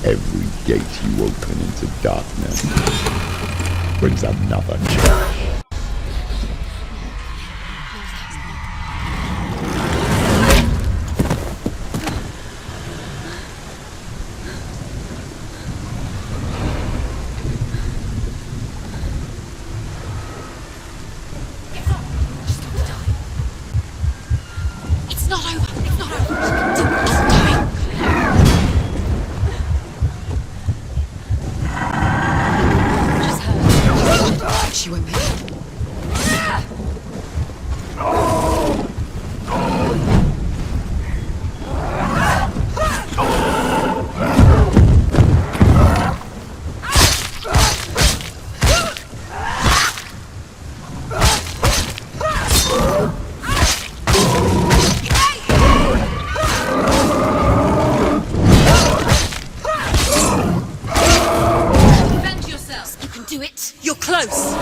Every gate you open into darkness brings another challenge. It's not over. It's not over. Keep going. Just her. She won't make it. Do it. You're close.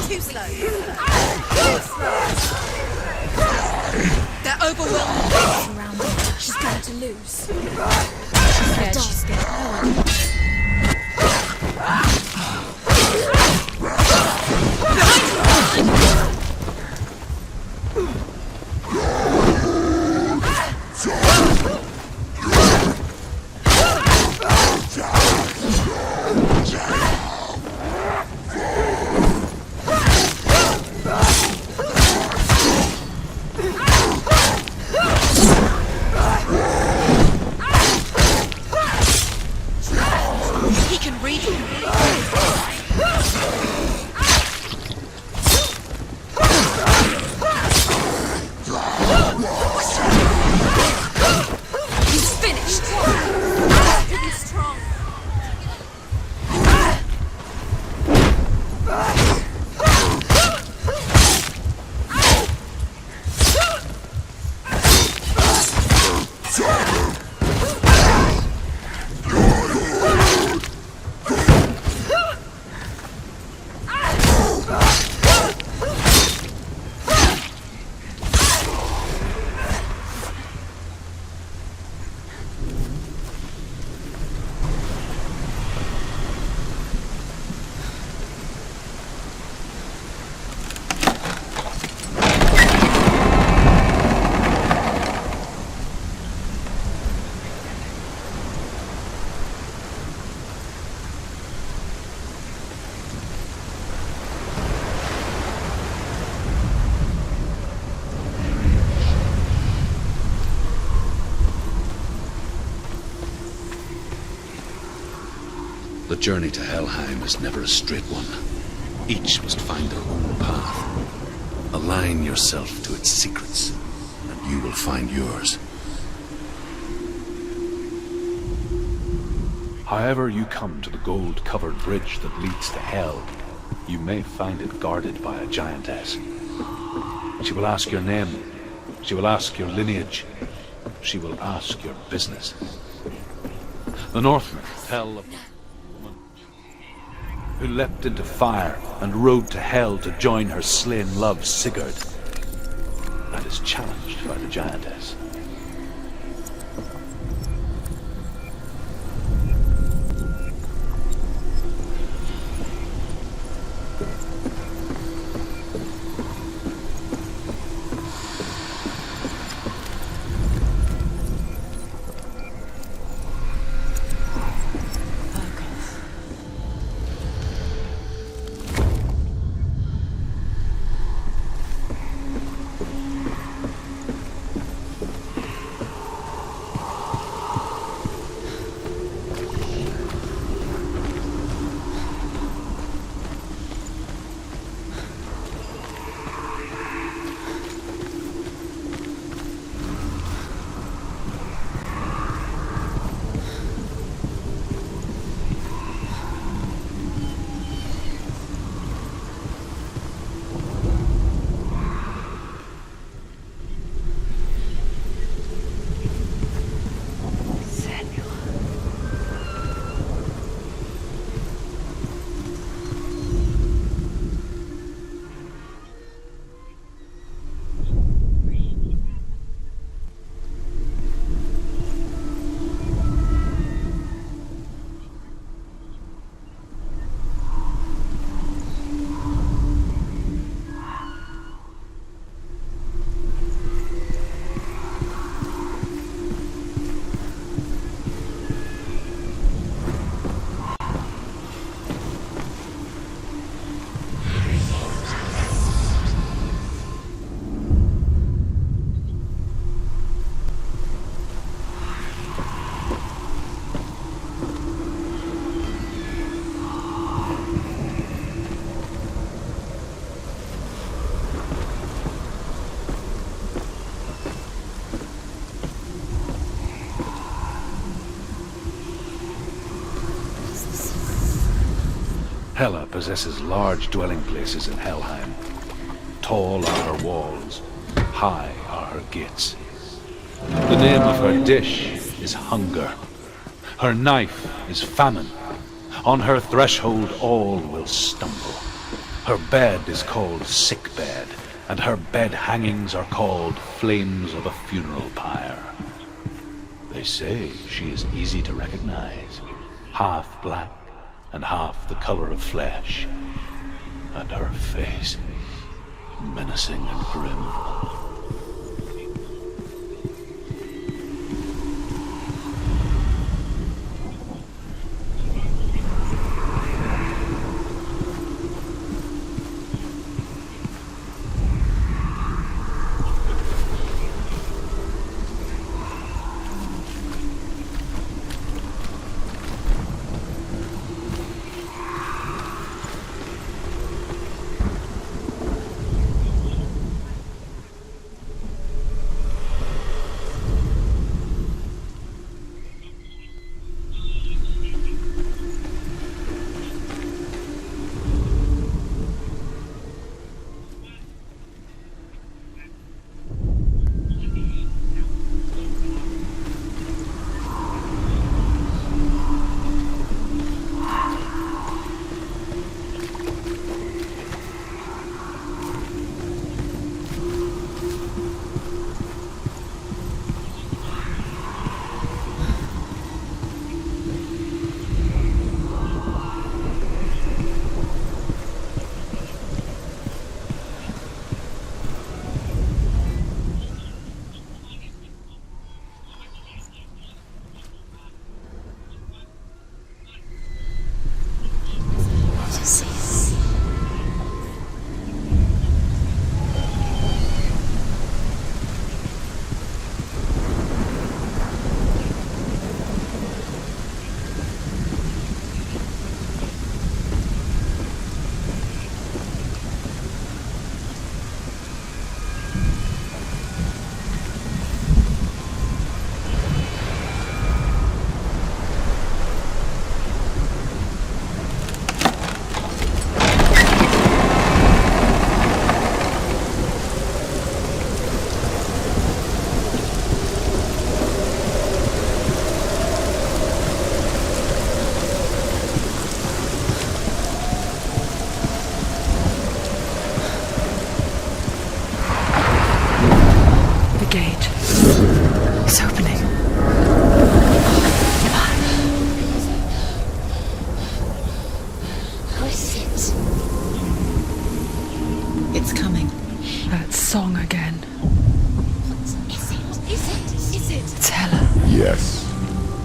Too slow. Too slow. They're overwhelmed. Surrounded. She's going to lose. She's scared. He can read you. He's finished. He's strong. The journey to Helheim is never a straight one. Each must find their own path. Align yourself to its secrets, and you will find yours. However you come to the gold-covered bridge that leads to Hell, you may find it guarded by a giantess. She will ask your name. She will ask your lineage. She will ask your business. The Northmen tell of a woman who leapt into fire and rode to Hell to join her slain love Sigurd, and is challenged by the giantess. Hela possesses large dwelling places in Helheim. Tall are her walls, high are her gates. The name of her dish is hunger. Her knife is famine. On her threshold all will stumble. Her bed is called sick bed, and her bed hangings are called flames of a funeral pyre. They say she is easy to recognize, half black and half the color of flesh, and her face menacing and grim.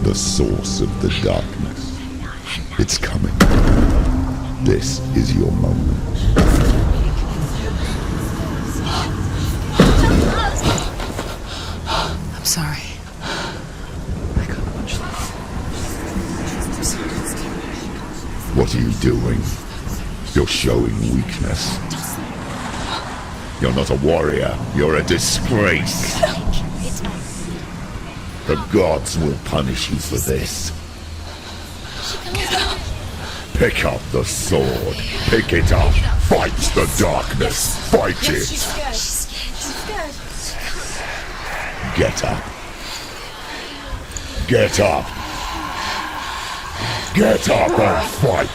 The source of the darkness. It's coming. This is your moment. I'm sorry. I can't watch this. What are you doing? You're showing weakness. You're not a warrior. You're a disgrace. The gods will punish you for this. Pick up the sword. Pick it up. Fight the darkness. Fight it. She's scared. She's scared. Get up. Get up. Get up and fight.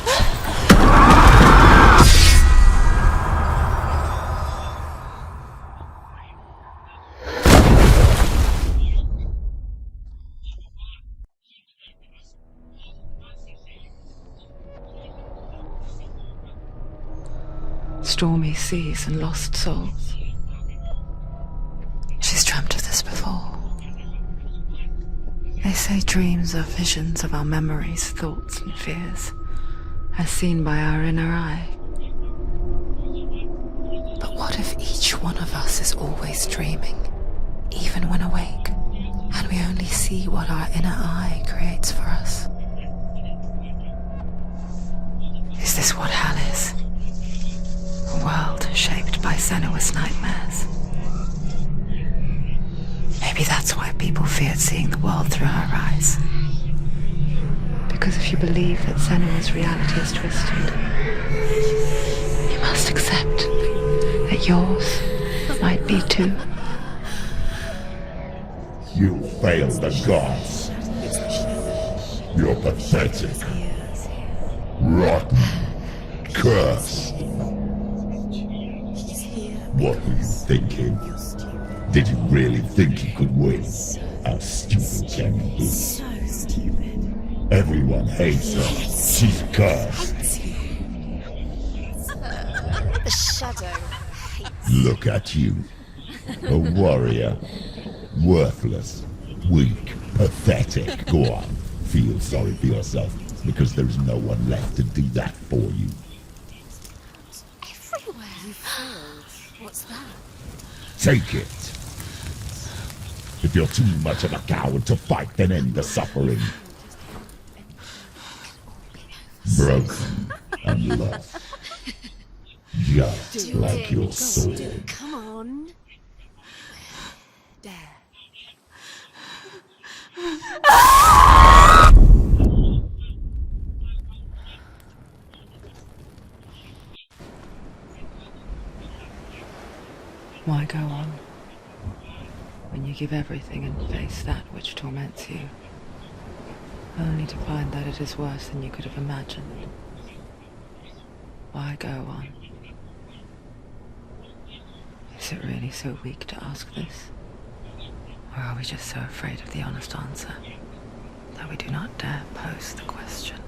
Stormy seas and lost souls. She's dreamt of this before. They say dreams are visions of our memories, thoughts and fears, as seen by our inner eye. But what if each one of us is always dreaming, even when awake, and we only see what our inner eye creates for us? Is this what hell is? A world shaped by Senua's nightmares. Maybe that's why people feared seeing the world through her eyes. Because if you believe that Senua's reality is twisted, you must accept that yours might be too. You failed the gods. You're pathetic. Rotten. Cursed. What were you thinking? Did you really think you could win? How stupid can you be? So stupid. Everyone hates her. She's cursed. The shadow hates. Look at you. A warrior. Worthless. Weak. Pathetic. Go on. Feel sorry for yourself, because there is no one left to do that for you. Everywhere. You failed. What's that? Take it. If you're too much of a coward to fight, then end the suffering. Broken and lost. Just like your sword. Come on. Dare. Why go on when you give everything and face that which torments you, only to find that it is worse than you could have imagined? Why go on? Is it really so weak to ask this? Or are we just so afraid of the honest answer that we do not dare pose the question?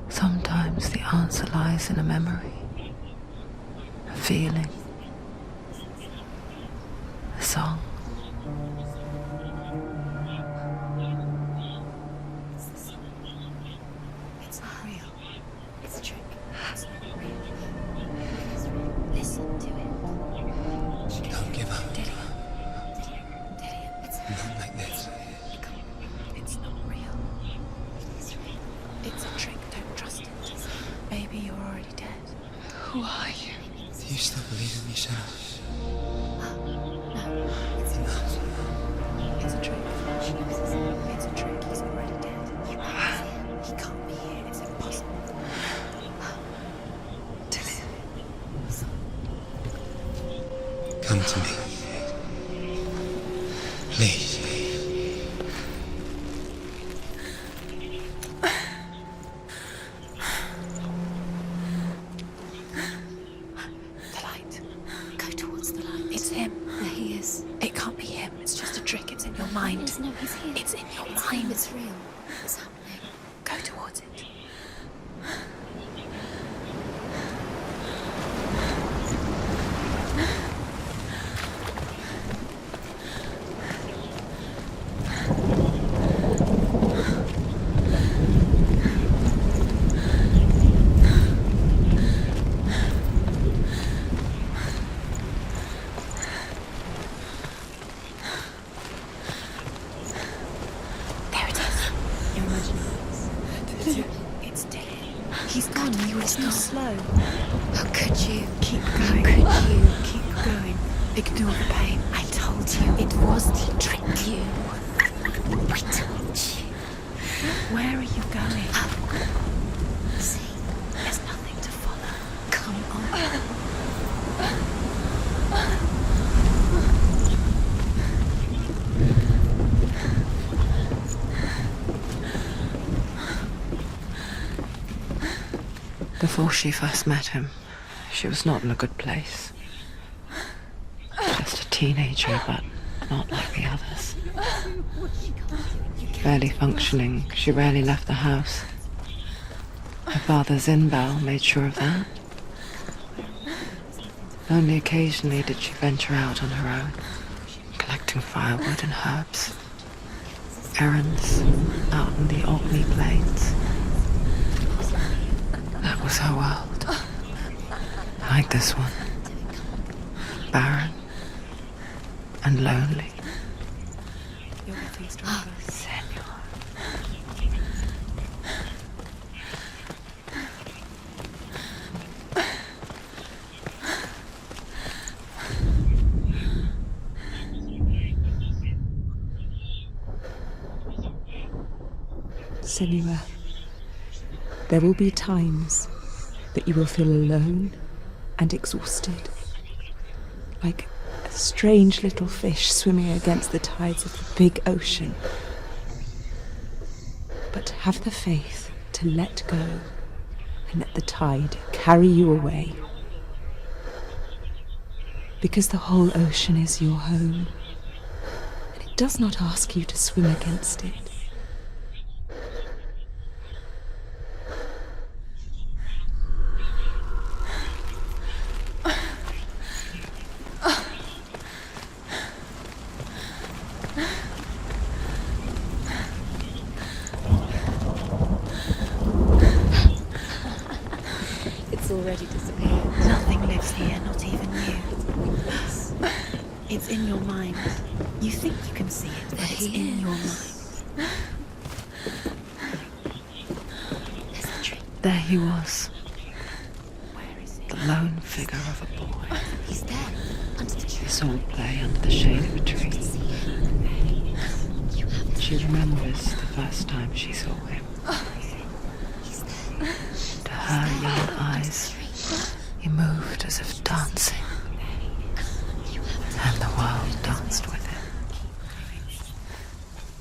Sometimes the answer lies in a memory, a feeling, a song. It's not real. It's a trick. It's not real. Listen to it. Don't give up. Dillian. It's Not like this. It's not real. It's a trick. Don't trust it. Maybe you're already dead. Who are you? Do you still believe in me, Senua? No, it's not. It's a trick. It's a trick. He's already dead. He can't be here. It's impossible. Come to me. Please. The light. Go towards the light. It's him. There he is. It can't be him. It's just a trick. It's in your mind. No, he's here. It's in your mind. It's real. It's happening. Go towards it. There it is. You're imagining this. It's dead. He's gone. You were so slow. How could you? Keep going. How could you? Keep going. Ignore the pain. I told you. It was to trick you. I told you. Where are you going? See, there's nothing to follow. Come on. Before she first met him, she was not in a good place. Just a teenager, but not like the others. Barely functioning, she rarely left the house. Her father Zinbao made sure of that. Only occasionally did she venture out on her own, collecting firewood and herbs. Errands out in the Orkney Plains. That was her world. Like this one. Barren and lonely. You're getting stronger. Senua. Senua, there will be times that you will feel alone and exhausted, like a strange little fish swimming against the tides of the big ocean. But have the faith to let go and let the tide carry you away. Because the whole ocean is your home, and it does not ask you to swim against it. It's already disappeared. Nothing lives here, not even you. It's in your mind. You think you can see it, but it's in your mind. There he was, Where is it? the lone figure of a boy. He's there, under the tree. He saw it play under the shade of a tree. She remembers the first time she saw him. To her young eyes, he moved as if dancing, and the world danced with him.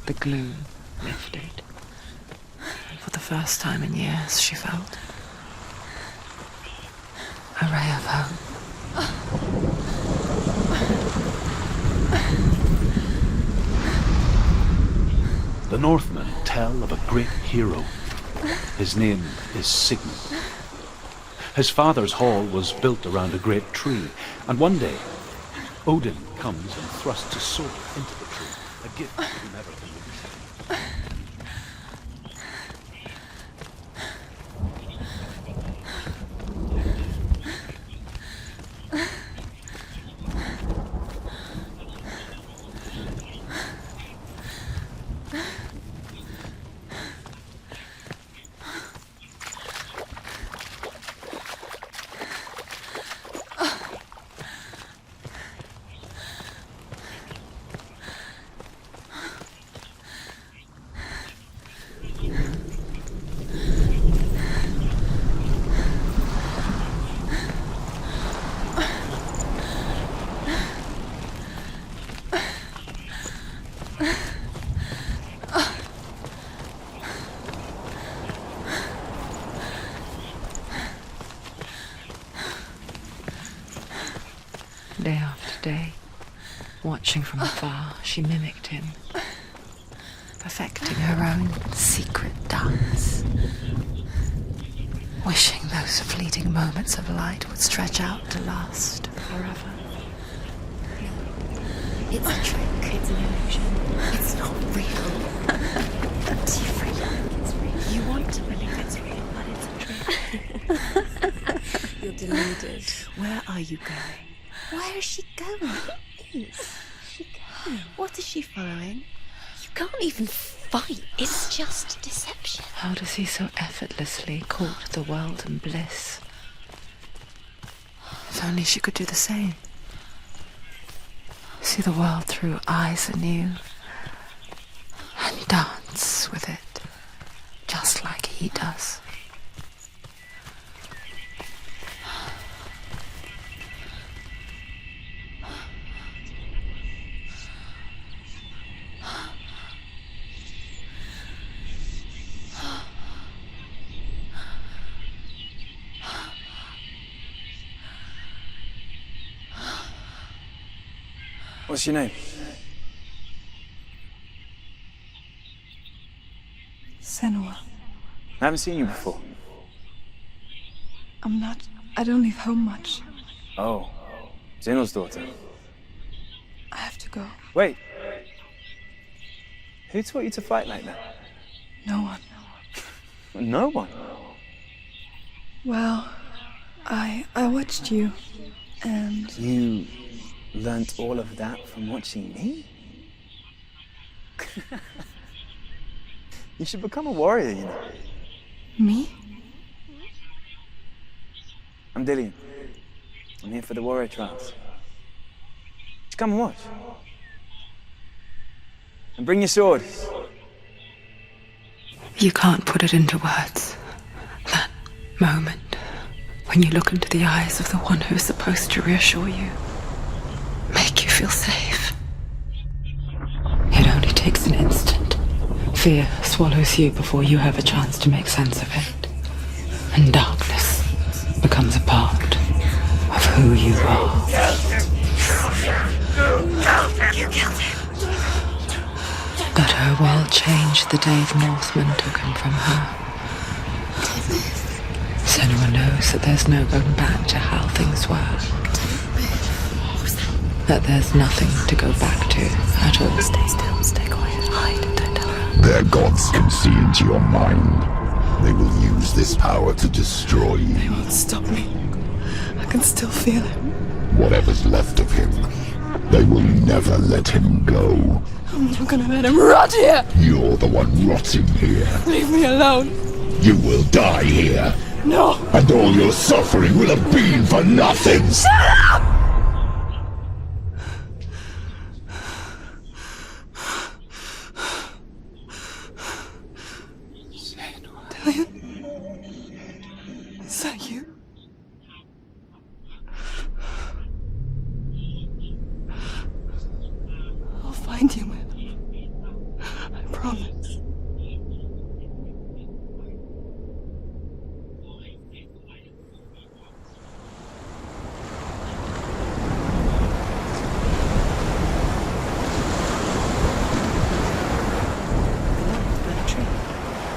The gloom lifted, and for the first time in years she felt a ray of hope. The Northmen tell of a great hero. His name is Sigmund. His father's hall was built around a great tree, and one day Odin comes and thrusts a sword into the tree, a gift to whomever can use it. Day after day, watching from afar, she mimicked him, perfecting her own secret dance, wishing those fleeting moments of light would stretch out to last forever. It's a trick. It's an illusion. It's not real. Do you really think it's real? You want to believe it's real, but it's a trick. You're deluded. Where are you going? Where is she going? Who is she going? What is she following? You can't even fight. It's just deception. How does he so effortlessly court the world and bliss? If only she could do the same. See the world through eyes anew and dance with it, just like he does. What's your name? Senua. I haven't seen you before. I don't leave home much. Oh, Zenua's daughter. I have to go. Wait. Who taught you to fight like that? No one. No one. Well, I watched you, and You learnt all of that from watching me? You should become a warrior, you know. me? I'm Dillian. I'm here for the warrior trials. Just come and watch. And bring your sword. You can't put it into words. That moment when you look into the eyes of the one who is supposed to reassure you, make you feel safe. It only takes an instant. Fear swallows you before you have a chance to make sense of it. And darkness becomes a part of who you are. You killed him. But her world changed the day the Northmen took him from her. Senua knows that there's no going back to how things were. That there's nothing to go back to at all. Stay still, stay quiet, hide, don't tell her. Their gods can see into your mind. They will use this power to destroy They you. won't stop me. I can still feel him. Whatever's left of him, they will never let him go. I'm not gonna let him rot here. You're the one rotting here. Leave me alone. You will die here. No. And all your suffering will have been for nothing. Shut up! Dillion? Is that you? I'll find you, man. I promise.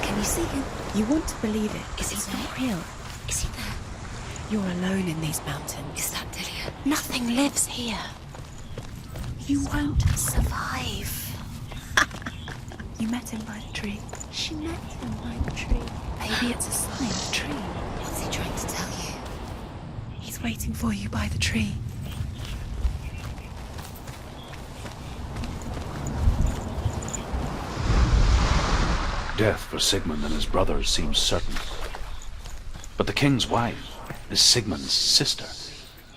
Can you see him? You want to believe it. Is he It's there? not real. Is he there? You're alone in these mountains. Is that Dillion? Nothing lives here. You won't survive. You met him by the tree. She met him by the tree. Maybe it's a sign, the tree. What's he trying to tell you? He's waiting for you by the tree. Death for Sigmund and his brothers seems certain. But the king's wife is Sigmund's sister,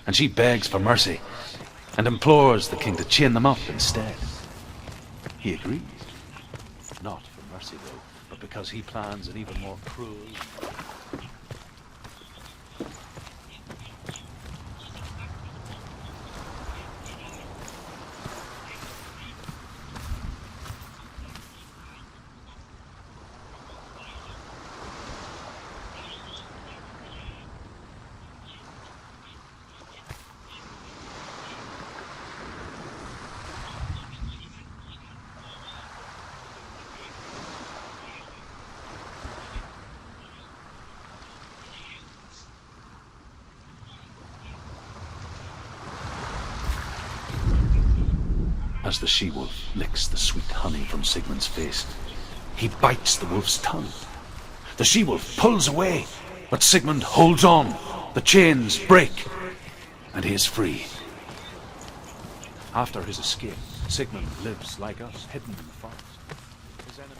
and she begs for mercy and implores the king to chain them up instead. He agrees. Not for mercy, though, but because he plans an even more cruel... As the she-wolf licks the sweet honey from Sigmund's face, he bites the wolf's tongue. The she-wolf pulls away, but Sigmund holds on. The chains break, and he is free. After his escape, Sigmund lives like us, hidden in the forest. His enemy...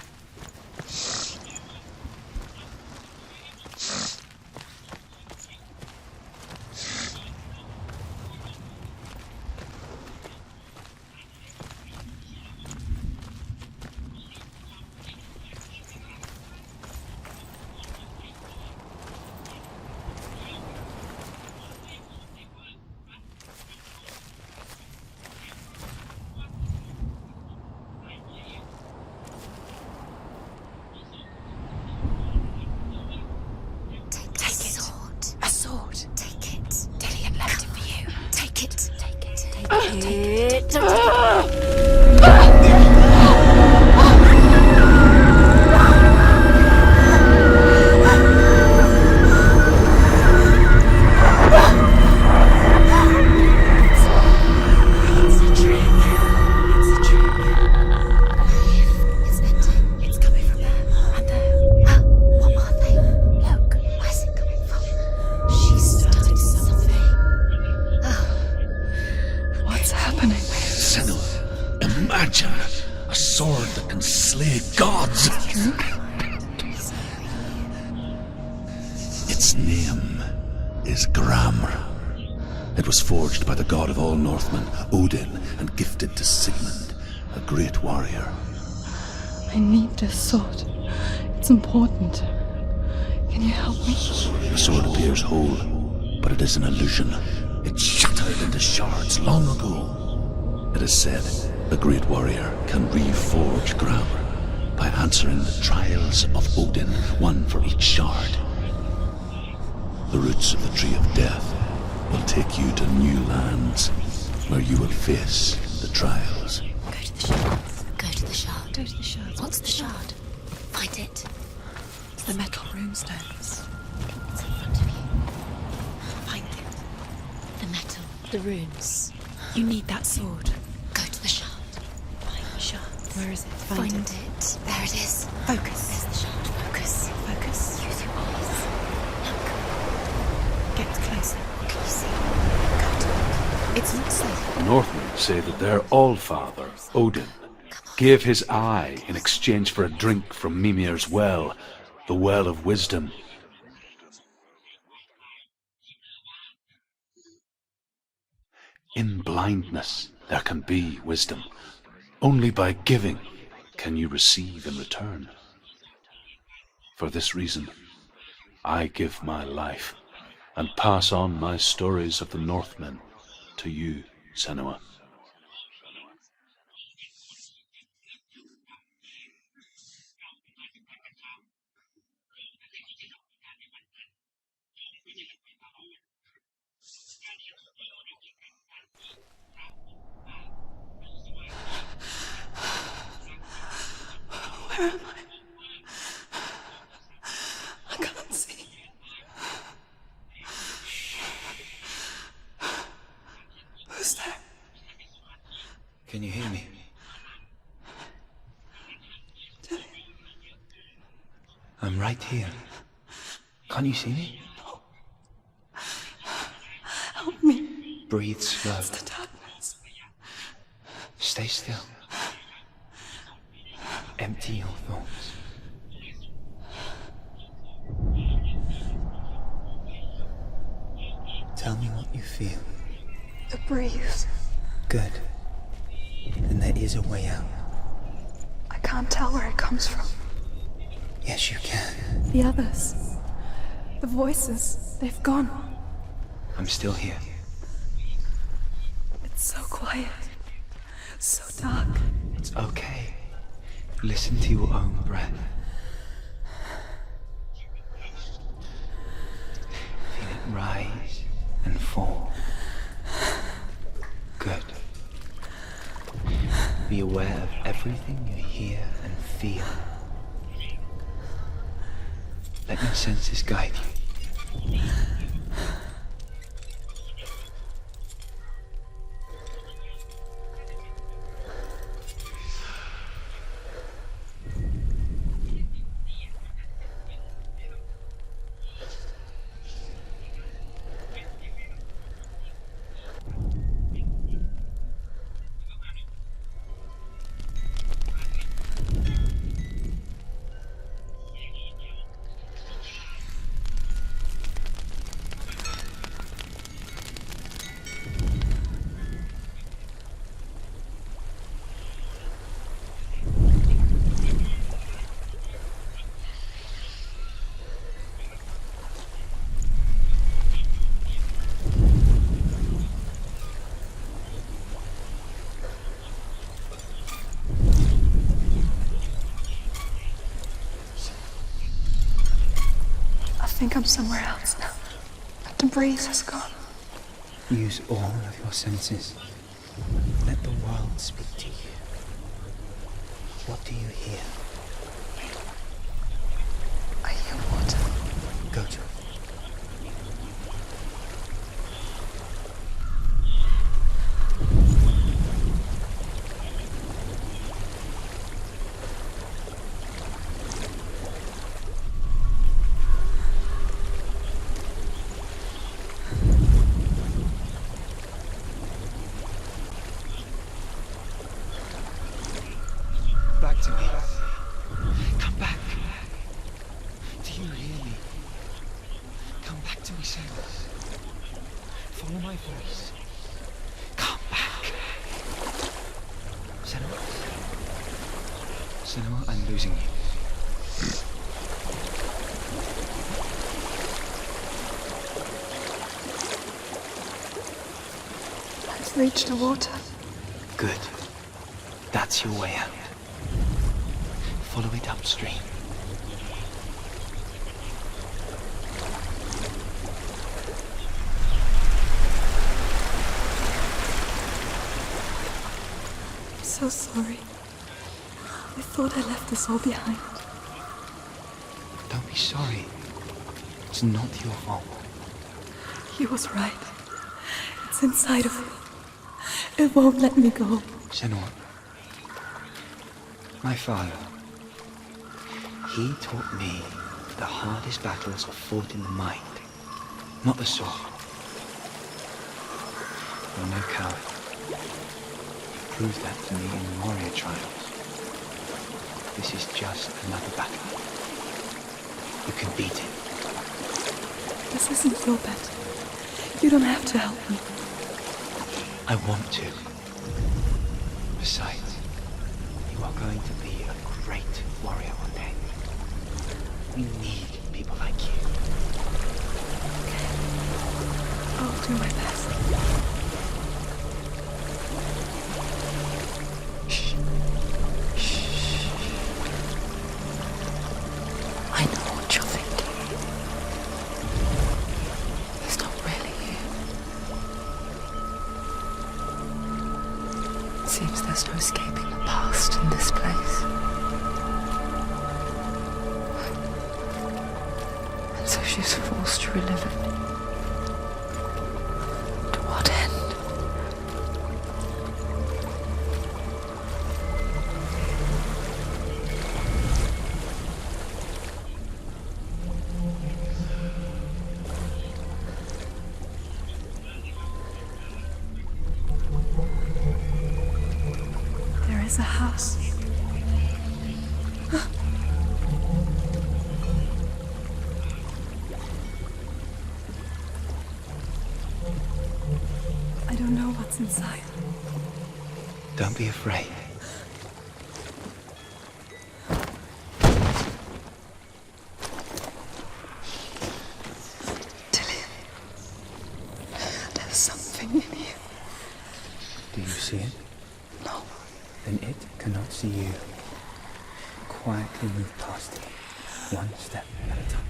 Its name is Gramr. It was forged by the god of all Northmen, Odin, and gifted to Sigmund, a great warrior. I need this sword. It's important. Can you help me? The sword appears whole, but it is an illusion. It shattered into shards long ago. It is said a great warrior can reforge ground by answering the trials of Odin, one for each shard. The roots of the tree of death will take you to new lands where you will face the trials. Go to the shard. Go to the shard. Go to the shard. What's the shard? Find it. It's the metal runestones. It's in front of you. Find it. The metal. The runes. You need that sword. Go to the shard. Find the shard. Where is it? Find it. There it is. Focus. There's the shard. Focus. Focus. Use your eyes. Look. Get closer. What can you see? Go to it. It's not safe. The Northmen say that their Allfather, Odin, gave his eye in exchange for a drink from Mimir's well, the well of wisdom. In blindness there can be wisdom. Only by giving can you receive in return. For this reason, I give my life and pass on my stories of the Northmen to you, Senua. Where am I? I can't see. Who's there? Can you hear me? I'm right here. Can't you see me? Help me. Breathe slow. It's the darkness. Stay still. Empty your thoughts. Tell me what you feel. The breeze. Good. Then there is a way out. I can't tell where it comes from. Yes, you can. The others. The voices. They've gone. I'm still here. It's so quiet. So dark. It's okay. Listen to your own breath. Feel it rise and fall. Good. Be aware of everything you hear and feel. Let your senses guide you. I think I'm somewhere else now. The breeze has gone. Use all of your senses. Let the world speak to you. What do you hear? I hear water. Go to it. Back to me. Come back. Do you hear me? Come back to me, Senua. Follow my voice. Come back. Senua. Senua, I'm losing you. reach the water. Good. That's your way out. Follow it upstream. I'm so sorry. I thought I left this all behind. Don't be sorry. It's not your fault. He was right. It's inside of me. It won't let me go. Senua. My father. He taught me the hardest battles are fought in the mind, not the sword. You're no coward. You proved that to me in the warrior trials. This is just another battle. You can beat it. This isn't your battle. You don't have to help me. I want to. Besides, you are going to be a great warrior one day. We need people like you. I'll do my best. Shh. Shh. I know what you're thinking. He's not really here. Seems there's no escaping the past in this place. And so she's forced to relive it. To what end? There is a house. I don't know what's inside. Don't be afraid. Tilly, there's something in here. Do you see it? No. Then it cannot see you. Quietly move past it, one step at a time.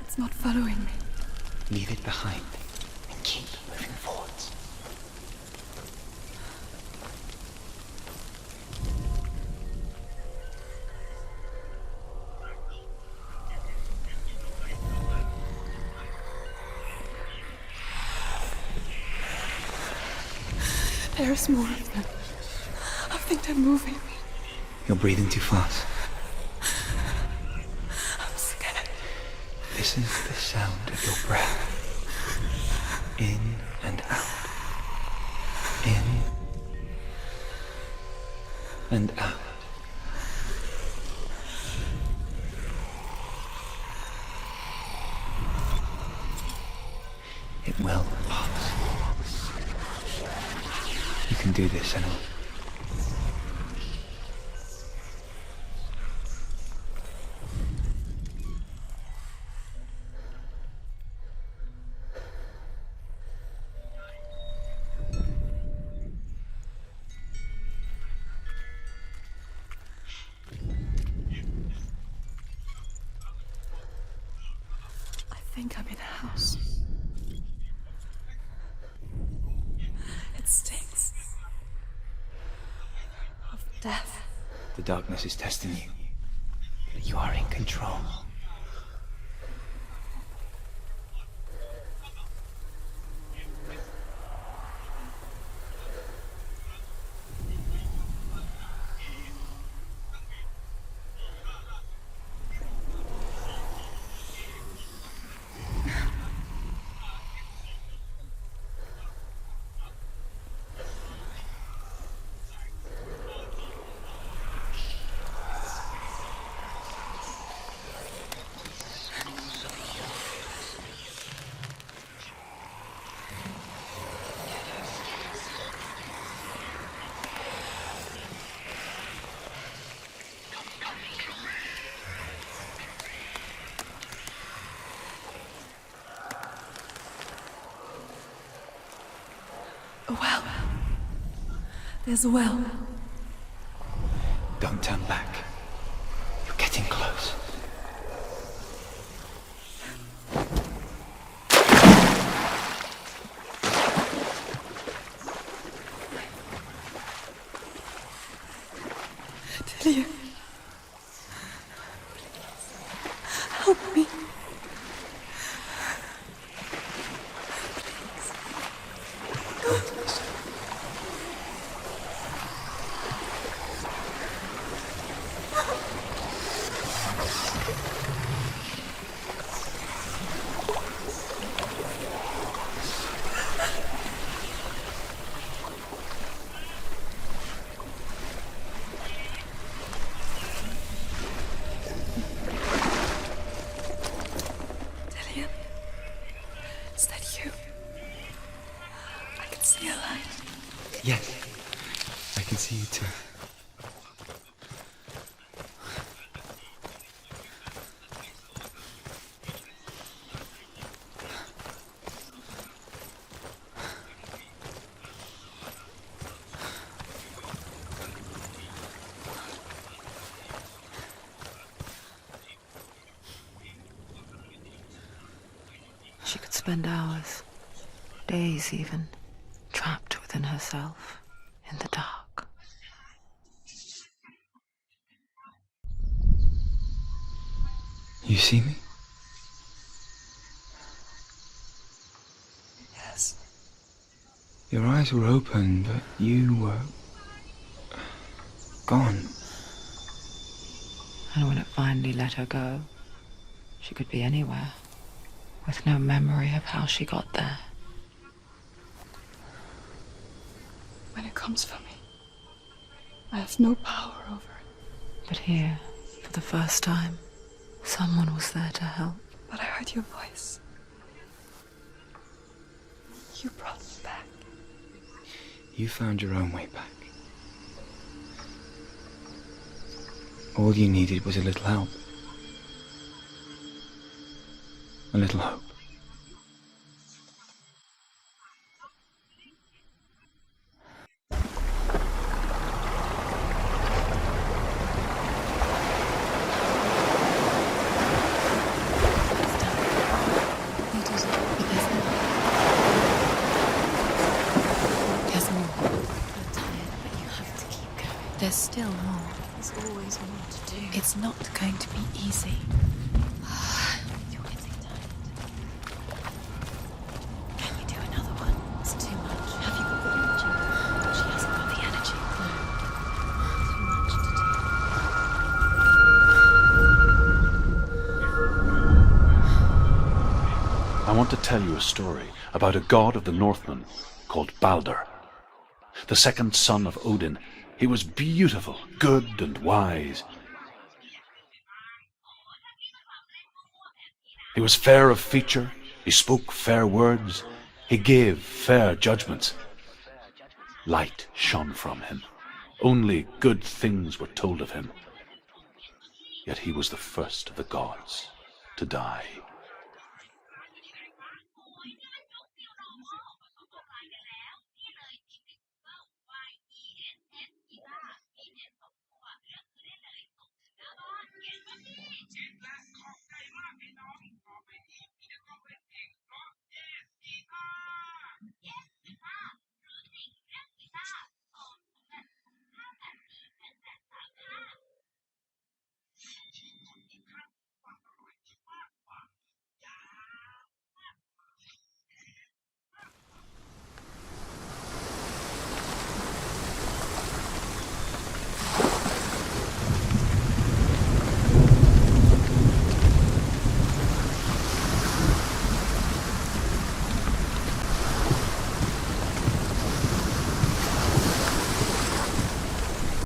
It's not following me. Leave it behind and keep moving forwards. There's more of them. I think they're moving. You're breathing too fast. I'm scared. This is the sound of your breath. In and out. In and out. It will pass. You can do this, Senua. I think I'm in a house. death. The darkness is testing you. But you are in control. A well. There's a well. Don't turn back. You're getting close. Delia. Help me. Delia. Is that you? I can see a light. Yes, I can see you too. She could spend hours, days even, trapped within herself, in the dark. You see me? Yes. Your eyes were open, but you were gone. And when it finally let her go, she could be anywhere, with no memory of how she got there. When it comes for me, I have no power over it. But here, for the first time, someone was there to help. But I heard your voice. You brought me back. You found your own way back. All you needed was a little help. A little hope. You did it, but there's more. You're tired, but you have to keep going. There's still more. There's always more to do. It's not going to be easy. You're getting tired. Can you do another one? It's too much. Have you got the energy? She hasn't got the energy. No. Too much to do. I want to tell you a story about a god of the Northmen called Balder. The second son of Odin. He was beautiful, good and wise. He was fair of feature, he spoke fair words, he gave fair judgments. Light shone from him. Only good things were told of him. Yet he was the first of the gods to die.